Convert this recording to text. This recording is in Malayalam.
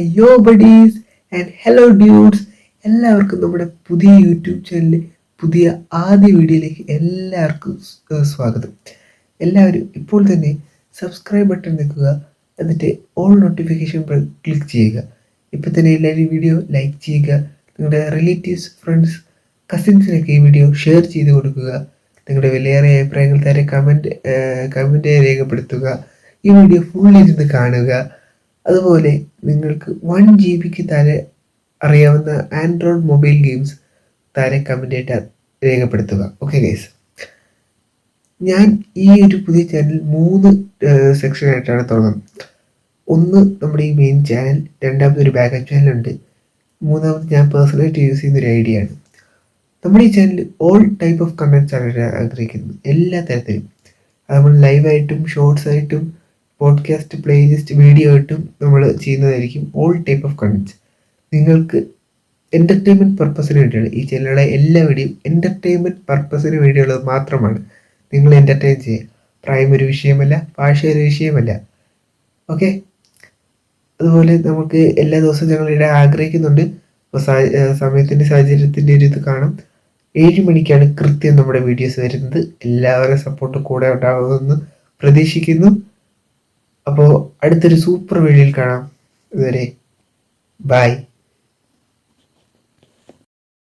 ഹയ്യോ ബഡീസ് ആൻഡ് ഹലോ ഡ്യൂഡ്സ്. എല്ലാവർക്കും നമ്മുടെ പുതിയ യൂട്യൂബ് ചാനലിലെ പുതിയ ആദ്യ വീഡിയോയിലേക്ക് എല്ലാവർക്കും സ്വാഗതം. എല്ലാവരും ഇപ്പോൾ തന്നെ സബ്സ്ക്രൈബ് ബട്ടൺ നിൽക്കുക, എന്നിട്ട് ഓൾ നോട്ടിഫിക്കേഷൻ ക്ലിക്ക് ചെയ്യുക. ഇപ്പോൾ തന്നെ എല്ലാവരും വീഡിയോ ലൈക്ക് ചെയ്യുക. നിങ്ങളുടെ റിലേറ്റീവ്സ്, ഫ്രണ്ട്സ്, കസിൻസിനൊക്കെ ഈ വീഡിയോ ഷെയർ ചെയ്ത് കൊടുക്കുക. നിങ്ങളുടെ വിലയേറിയ അഭിപ്രായങ്ങൾ താരെ കമൻറ്റ് രേഖപ്പെടുത്തുക. ഈ വീഡിയോ ഫുൾ ഇരുന്ന് കാണുക. അതുപോലെ നിങ്ങൾക്ക് 1 GB താഴെ അറിയാവുന്ന ആൻഡ്രോയിഡ് മൊബൈൽ ഗെയിംസ് താഴെ കമൻ്റായിട്ട് രേഖപ്പെടുത്തുക. ഓക്കെ ഗൈസ്, ഞാൻ ഈ ഒരു പുതിയ ചാനൽ 3 സെക്ഷനായിട്ടാണ് തുടങ്ങുന്നത്. ഒന്ന് നമ്മുടെ ഈ മെയിൻ ചാനൽ, രണ്ടാമത് ഒരു ബാക്കപ്പ് ചാനലുണ്ട്, മൂന്നാമത് ഞാൻ പേഴ്സണലായിട്ട് യൂസ് ചെയ്യുന്ന ഒരു ഐഡിയ ആണ്. നമ്മുടെ ഈ ചാനലിൽ ഓൾ ടൈപ്പ് ഓഫ് കണ്ടൻസ് ആണ് ആഗ്രഹിക്കുന്നത്, എല്ലാ തരത്തിലും. അത് നമ്മൾ ലൈവായിട്ടും ഷോർട്സ് ആയിട്ടും പോഡ്കാസ്റ്റ്, പ്ലേലിസ്റ്റ്, വീഡിയോ ആയിട്ടും നമ്മൾ ചെയ്യുന്നതായിരിക്കും. ഓൾ ടൈപ്പ് ഓഫ് കണ്ടൻസ് നിങ്ങൾക്ക് എൻ്റർടൈൻമെൻറ്റ് പർപ്പസിന് വേണ്ടിയാണ്. ഈ ചാനലുകളെ എല്ലാ വീഡിയോയും എൻ്റർടൈൻമെൻറ്റ് പർപ്പസിന് വേണ്ടിയുള്ളത് മാത്രമാണ്. നിങ്ങൾ എൻ്റർടൈൻ ചെയ്യുക. പ്രായം ഒരു വിഷയമല്ല, ഭാഷ ഒരു വിഷയമല്ല. ഓക്കെ, അതുപോലെ നമുക്ക് എല്ലാ ദിവസവും ഞങ്ങളിവിടെ ആഗ്രഹിക്കുന്നുണ്ട്. സമയത്തിൻ്റെ സാഹചര്യത്തിൻ്റെ ഒരു ഇത് കാണും. 7 മണിക്കാണ് കൃത്യം നമ്മുടെ വീഡിയോസ് വരുന്നത്. എല്ലാവരുടെ സപ്പോർട്ട് കൂടെ ഉണ്ടാകുമെന്ന് പ്രതീക്ഷിക്കുന്നു. അപ്പോൾ അടുത്തൊരു സൂപ്പർ വീഡിയോയിൽ കാണാം. ഇതുവരെ ബൈ.